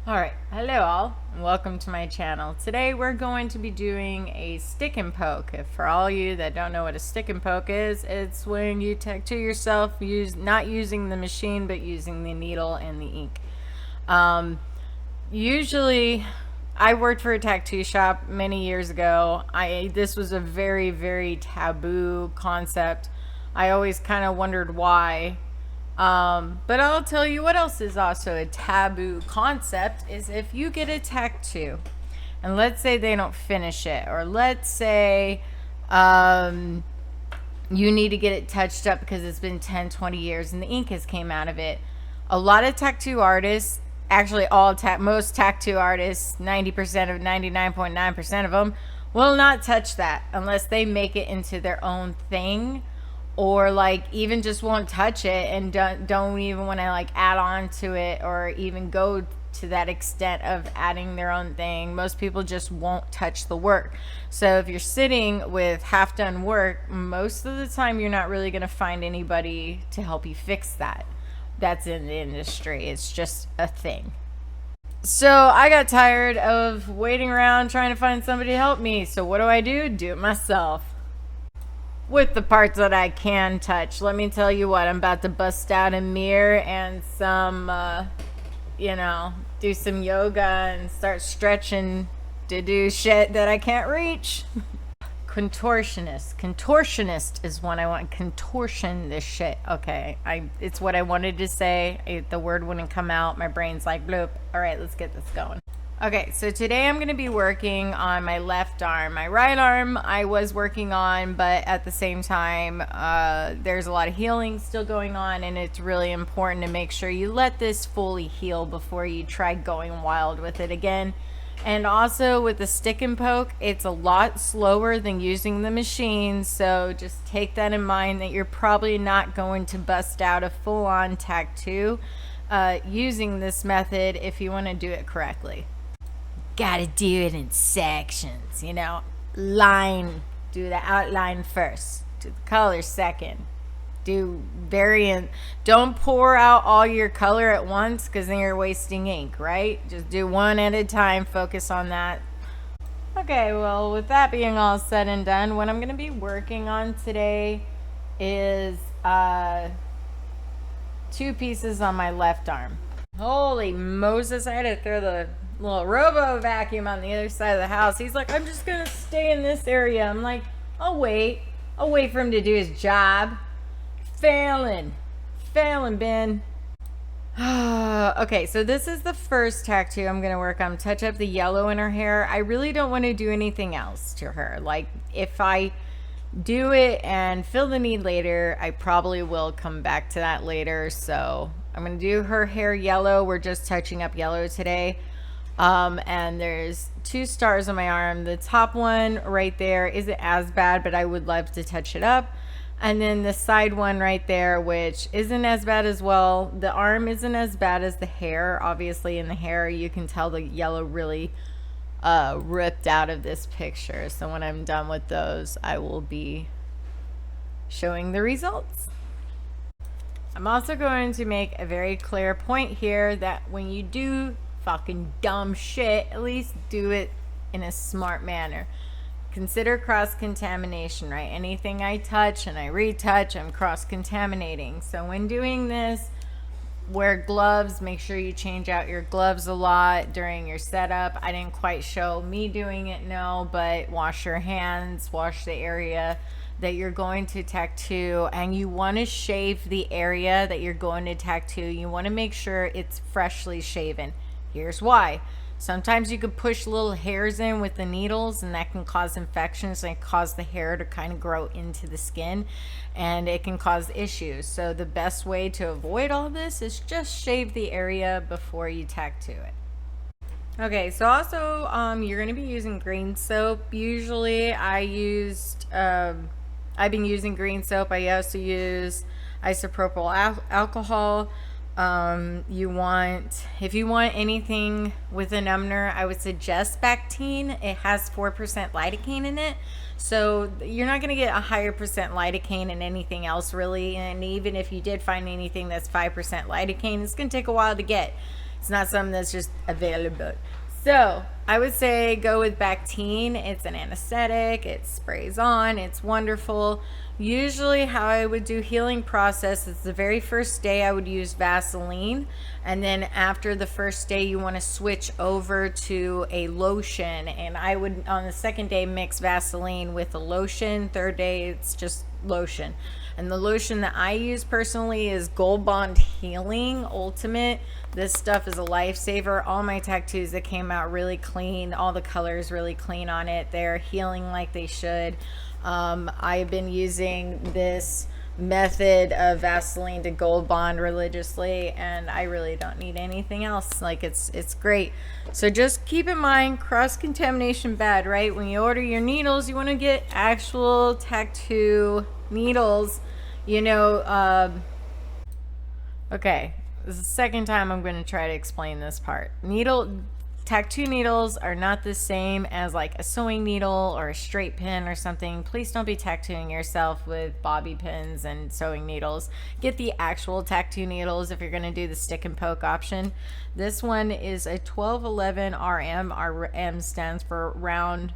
Alright, hello all, and welcome to my channel. Today we're going to be doing a stick and poke. If for all you that don't know what a stick and poke is, it's when you tattoo yourself not using the machine but using the needle and the ink. Usually, I worked for a tattoo shop many years ago. This was a very, very taboo concept. I always kind of wondered why. But I'll tell you what else is also a taboo concept is if you get a tattoo and let's say they don't finish it, or let's say you need to get it touched up because it's been 10, 20 years and the ink has came out of it. A lot of tattoo artists, actually most tattoo artists, 90% of 99.9% of them will not touch that unless they make it into their own thing, or like even just won't touch it and don't even want to like add on to it or even go to that extent of adding their own thing. Most people just won't touch the work. So if you're sitting with half done work, most of the time you're not really going to find anybody to help you fix that. That's in the industry. It's just a thing. So I got tired of waiting around trying to find somebody to help me. So what do? Do it myself. With the parts that I can touch. Let me tell you what, I'm about to bust out a mirror and some, do some yoga and start stretching to do shit that I can't reach. Contortionist. Contortionist is one I want. Contortion this shit. Okay, it's what I wanted to say. The word wouldn't come out. My brain's like, bloop. All right, let's get this going. Okay, so today I'm going to be working on my left arm. My right arm I was working on, but at the same time, there's a lot of healing still going on, and it's really important to make sure you let this fully heal before you try going wild with it again. And also with the stick and poke, it's a lot slower than using the machine, so just take that in mind that you're probably not going to bust out a full-on tattoo using this method if you want to do it correctly. Gotta do it in sections, do the outline first, do the color second, do variant. Don't pour out all your color at once because then you're wasting ink, right? Just do one at a time, focus on that. Okay, well, with that being all said and done, what I'm going to be working on today is 2 pieces on my left arm. Holy Moses, I had to throw the little robo vacuum on the other side of the house. He's like, I'm just gonna stay in this area. I'm like, I'll wait for him to do his job. Failing, Ben. Okay, so this is the first tattoo I'm gonna work on. Touch up the yellow in her hair. I really don't want to do anything else to her. Like, if I do it and feel the need later, I probably will come back to that later. So I'm gonna do her hair yellow. We're just touching up yellow today. And there's 2 stars on my arm. The top one right there isn't as bad, but I would love to touch it up. And then the side one right there, which isn't as bad as well. The arm isn't as bad as the hair. Obviously in the hair you can tell the yellow really ripped out of this picture. So when I'm done with those, I will be showing the results. I'm also going to make a very clear point here that when you do fucking dumb shit, at least do it in a smart manner. Consider cross-contamination, right? Anything I touch and I retouch, I'm cross-contaminating. So when doing this, wear gloves. Make sure you change out your gloves a lot during your setup. I didn't quite show me doing it, no, but wash your hands, wash the area that you're going to tattoo, and you want to shave the area that you're going to tattoo. You want to make sure it's freshly shaven. Here's why. Sometimes you could push little hairs in with the needles, and that can cause infections and cause the hair to kind of grow into the skin, and it can cause issues. So the best way to avoid all this is just shave the area before you tattoo it. Okay, so also you're going to be using green soap. Usually I've been using green soap. I also use isopropyl alcohol. If you want anything with a numbner, I would suggest Bactine. It has 4% lidocaine in it, so you're not going to get a higher percent lidocaine in anything else really. And even if you did find anything that's 5% lidocaine, it's going to take a while to get. It's not something that's just available. So I would say go with Bactine. It's an anesthetic. It sprays on. It's wonderful. Usually how I would do healing process is the very first day I would use Vaseline, and then after the first day you want to switch over to a lotion, and I would on the second day mix Vaseline with a lotion. Third day it's just lotion. And the lotion that I use personally is Gold Bond Healing Ultimate. This stuff is a lifesaver. All my tattoos that came out really clean, all the colors really clean on it. They're healing like they should. I've been using this method of Vaseline to Gold Bond religiously, and I really don't need anything else. Like it's great. So just keep in mind, cross contamination bad, right? When you order your needles, you want to get actual tattoo needles, you know. Okay, this is the second time I'm going to try to explain this part. Tattoo needles are not the same as like a sewing needle or a straight pin or something. Please don't be tattooing yourself with bobby pins and sewing needles. Get the actual tattoo needles if you're going to do the stick and poke option. This one is a 1211 RM. RM stands for round.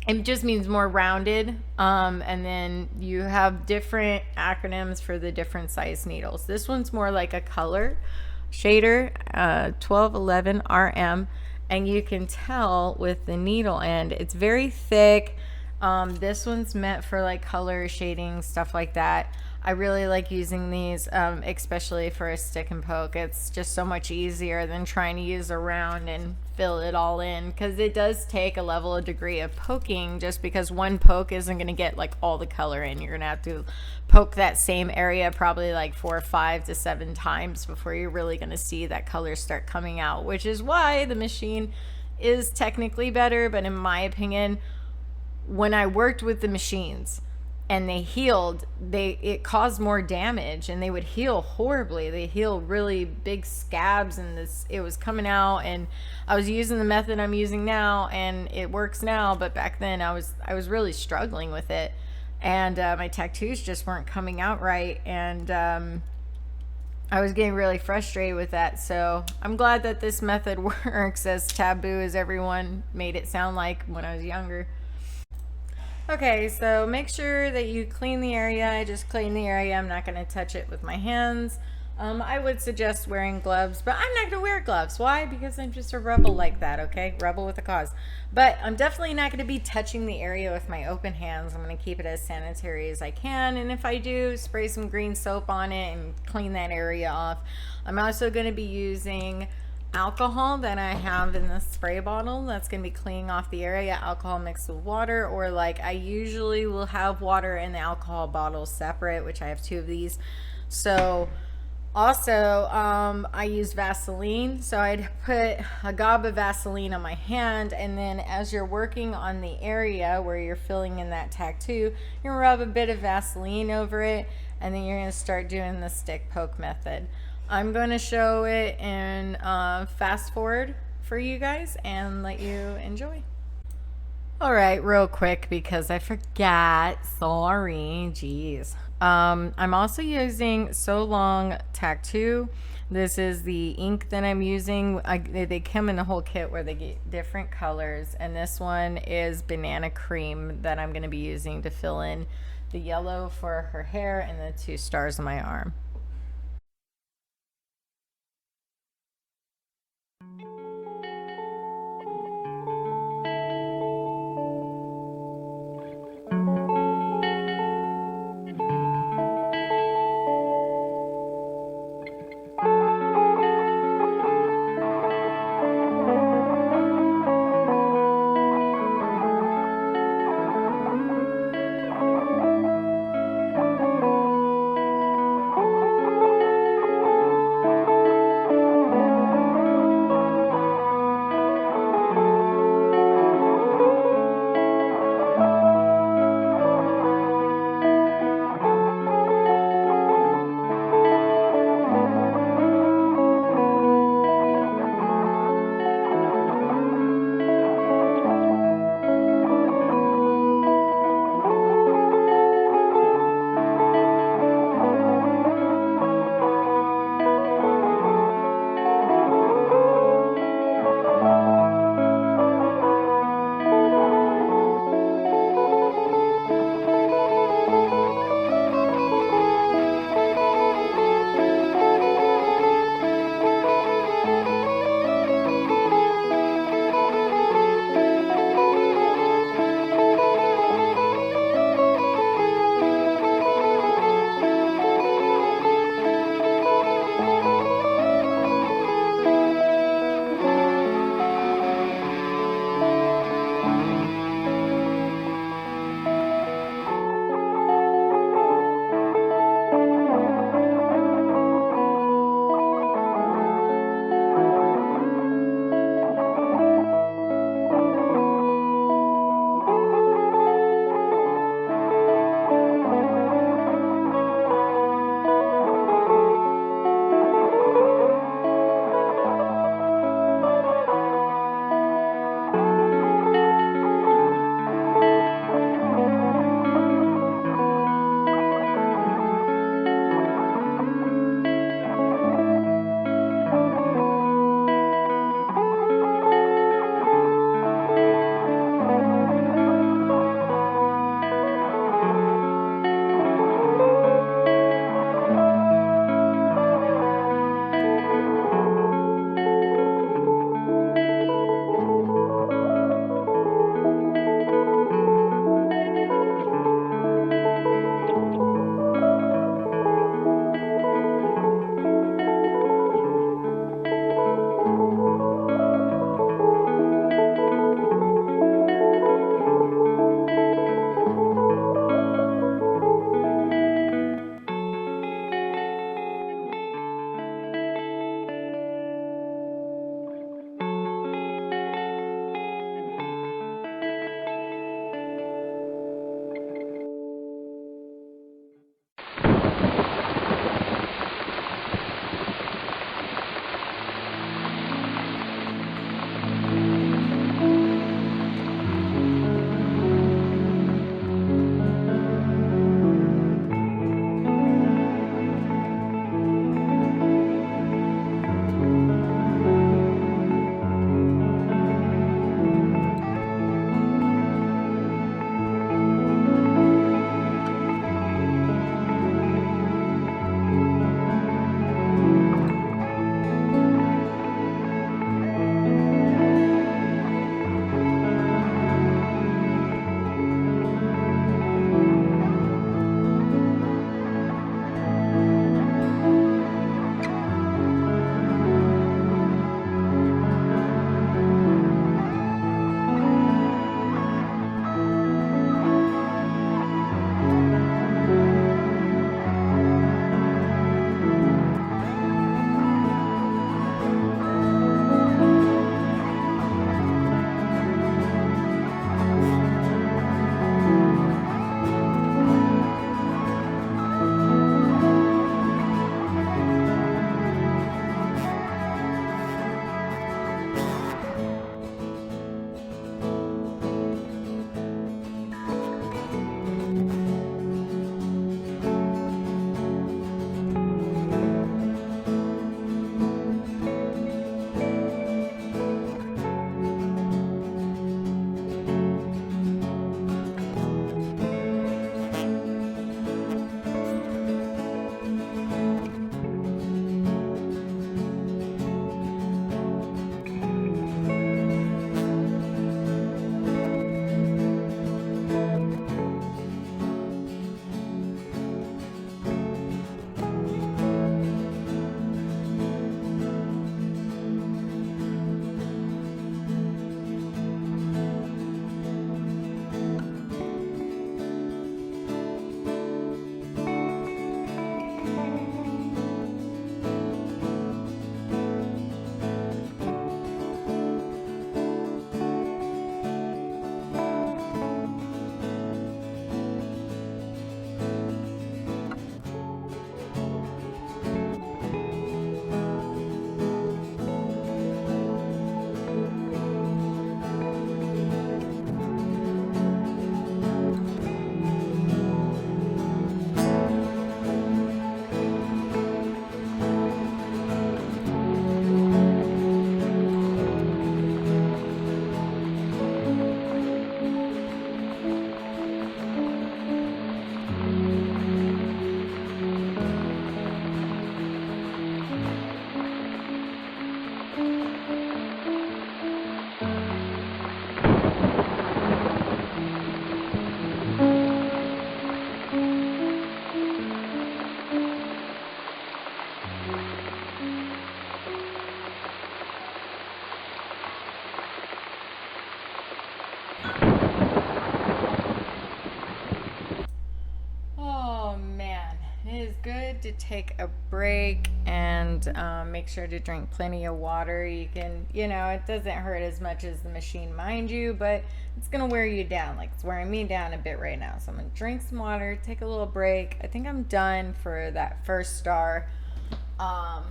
It just means more rounded, and then you have different acronyms for the different size needles. This one's more like a color shader, 1211 RM, and you can tell with the needle end it's very thick. This one's meant for like color shading, stuff like that. I really like using these, especially for a stick and poke. It's just so much easier than trying to use a round and fill it all in, because it does take a level of degree of poking, just because one poke isn't going to get like all the color in. You're going to have to poke that same area probably like 4 or 5 to 7 times before you're really going to see that color start coming out, which is why the machine is technically better. But in my opinion, when I worked with the machines and they healed, it caused more damage, and they would heal horribly. They heal really big scabs, and it was coming out, and I was using the method I'm using now, and it works now, but back then I was really struggling with it, and my tattoos just weren't coming out right, and I was getting really frustrated with that. So I'm glad that this method works, as taboo as everyone made it sound like when I was younger. Okay, so make sure that you clean the area. I just clean the area. I'm not going to touch it with my hands. I would suggest wearing gloves, but I'm not going to wear gloves. Why? Because I'm just a rebel like that, okay? Rebel with a cause. But I'm definitely not going to be touching the area with my open hands. I'm going to keep it as sanitary as I can, and if I do, spray some green soap on it and clean that area off. I'm also going to be using alcohol that I have in the spray bottle. That's going to be cleaning off the area. Alcohol mixed with water, or like I usually will have water in the alcohol bottle separate, which I have 2 of these. So also I used Vaseline, so I'd put a gob of Vaseline on my hand, and then as you're working on the area where you're filling in that tattoo, you're gonna rub a bit of Vaseline over it, and then you're gonna start doing the stick poke method. I'm going to show it in fast forward for you guys and let you enjoy. All right, real quick because I forgot. Sorry, jeez. I'm also using So Long Tattoo. This is the ink that I'm using. They come in a whole kit where they get different colors, and this one is Banana Cream that I'm going to be using to fill in the yellow for her hair and the 2 stars on my arm. good to take a break and make sure to drink plenty of water. You can, it doesn't hurt as much as the machine, mind you, but it's going to wear you down. Like it's wearing me down a bit right now. So I'm going to drink some water, take a little break. I think I'm done for that first star. I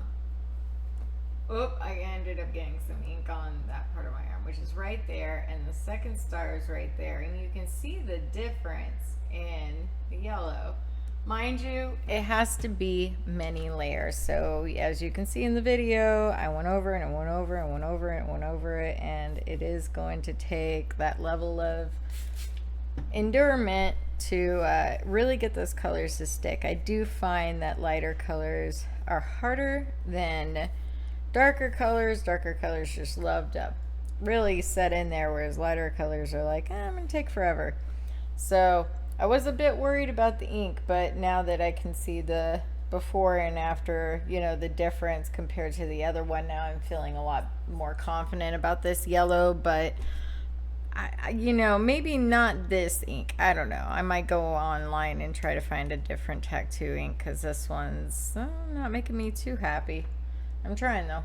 ended up getting some ink on that part of my arm, which is right there, and the second star is right there, and you can see the difference in the yellow. Mind you, it has to be many layers. So as you can see in the video, I went over and I went over and went over and went over it, and it is going to take that level of endurance to really get those colors to stick. I do find that lighter colors are harder than darker colors. Darker colors just love to really set in there, whereas lighter colors are like, I'm gonna take forever. So I was a bit worried about the ink, but now that I can see the before and after, the difference compared to the other one, now I'm feeling a lot more confident about this yellow. But maybe not this ink. I don't know. I might go online and try to find a different tattoo ink, because this one's not making me too happy. I'm trying though.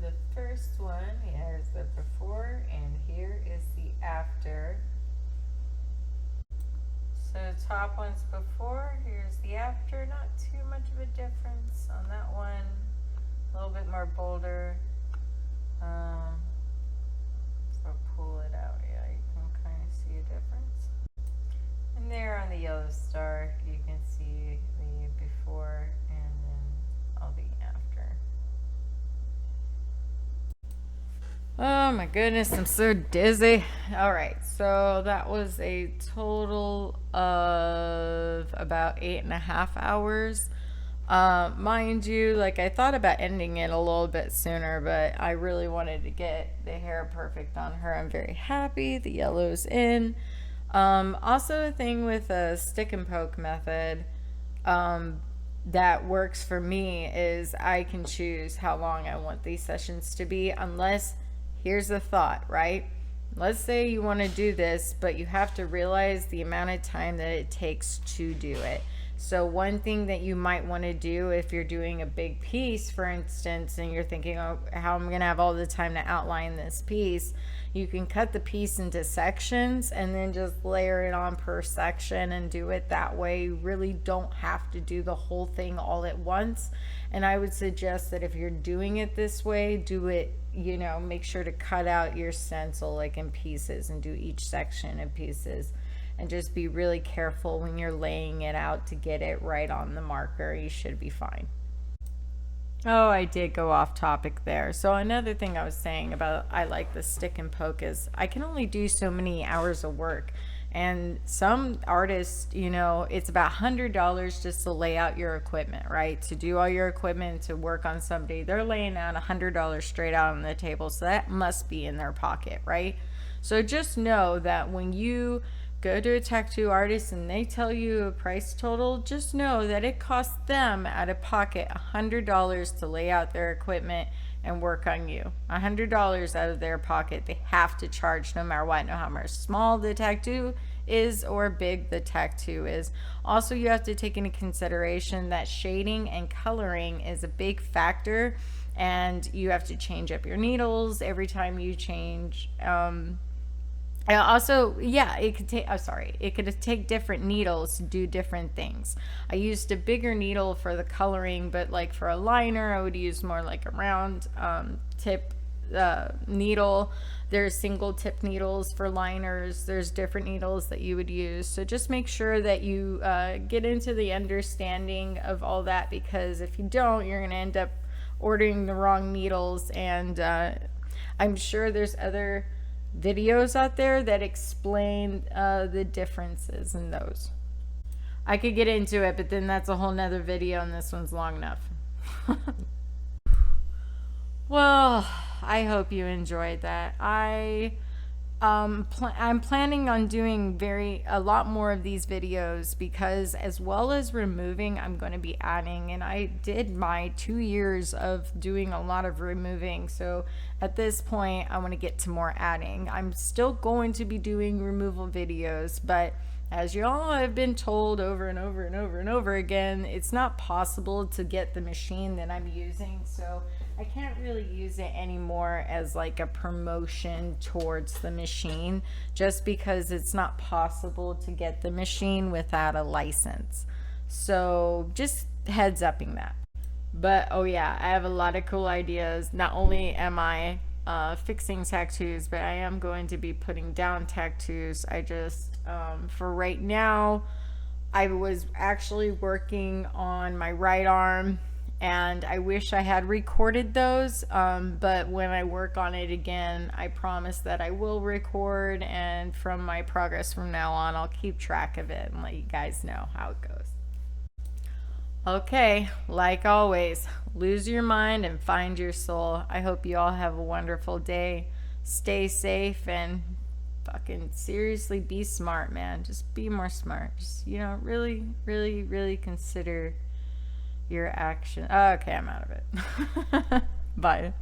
the first one. Here's the before, and here is the after. So top one's before, here's the after. Not too much of a difference on that one. A little bit more bolder. If I pull it out, yeah, you can kind of see a difference. And there on the yellow star, you can see the before and then all the after. Oh my goodness, I'm so dizzy. All right, so that was a total of about 8.5 hours. Mind you, like I thought about ending it a little bit sooner, but I really wanted to get the hair perfect on her. I'm very happy. The yellow's in. Also a thing with a stick and poke method, that works for me is I can choose how long I want these sessions to be, unless, here's the thought, right? Let's say you want to do this, but you have to realize the amount of time that it takes to do it. So one thing that you might want to do if you're doing a big piece, for instance, and you're thinking, oh, how am I going to have all the time to outline this piece? You can cut the piece into sections and then just layer it on per section and do it that way. You really don't have to do the whole thing all at once. And I would suggest that if you're doing it this way, do it, you know, make sure to cut out your stencil like in pieces and do each section in pieces. And just be really careful when you're laying it out to get it right on the marker. You should be fine. Oh, I did go off topic there. So another thing I was saying about I like the stick and poke is I can only do so many hours of work. And some artists, you know, it's about $100 just to lay out your equipment, right? To do all your equipment, to work on somebody. They're laying out $100 straight out on the table. So that must be in their pocket, right? So just know that when you go to a tattoo artist and they tell you a price total, just know that it costs them out of pocket $100 to lay out their equipment and work on you. $100 out of their pocket. They have to charge no matter what, no matter how much small the tattoo is or big the tattoo is. Also, you have to take into consideration that shading and coloring is a big factor, and you have to change up your needles every time you change. Also, yeah, it could take, it could take different needles to do different things. I used a bigger needle for the coloring, but like for a liner, I would use more like a round tip needle. There's single tip needles for liners. There's different needles that you would use. So just make sure that you get into the understanding of all that, because if you don't, you're going to end up ordering the wrong needles. And I'm sure there's other videos out there that explain the differences in those. I could get into it, but then that's a whole nother video, and this one's long enough. Well, I hope you enjoyed that. I'm planning on doing a lot more of these videos, because as well as removing, I'm going to be adding, and I did my 2 years of doing a lot of removing. So at this point, I want to get to more adding. I'm still going to be doing removal videos, but as you all have been told over and over and over and over again, it's not possible to get the machine that I'm using. So I can't really use it anymore as like a promotion towards the machine, just because it's not possible to get the machine without a license. So just heads upping that. But oh yeah, I have a lot of cool ideas. Not only am I fixing tattoos, but I am going to be putting down tattoos. I just, for right now, I was actually working on my right arm, and I wish I had recorded those, but when I work on it again, I promise that I will record, and from my progress from now on, I'll keep track of it and let you guys know how it goes. Okay, like always, lose your mind and find your soul. I hope you all have a wonderful day. Stay safe and fucking seriously be smart, man. Just be more smart. Just, you know, really, really, really consider your action. Okay, I'm out of it. Bye.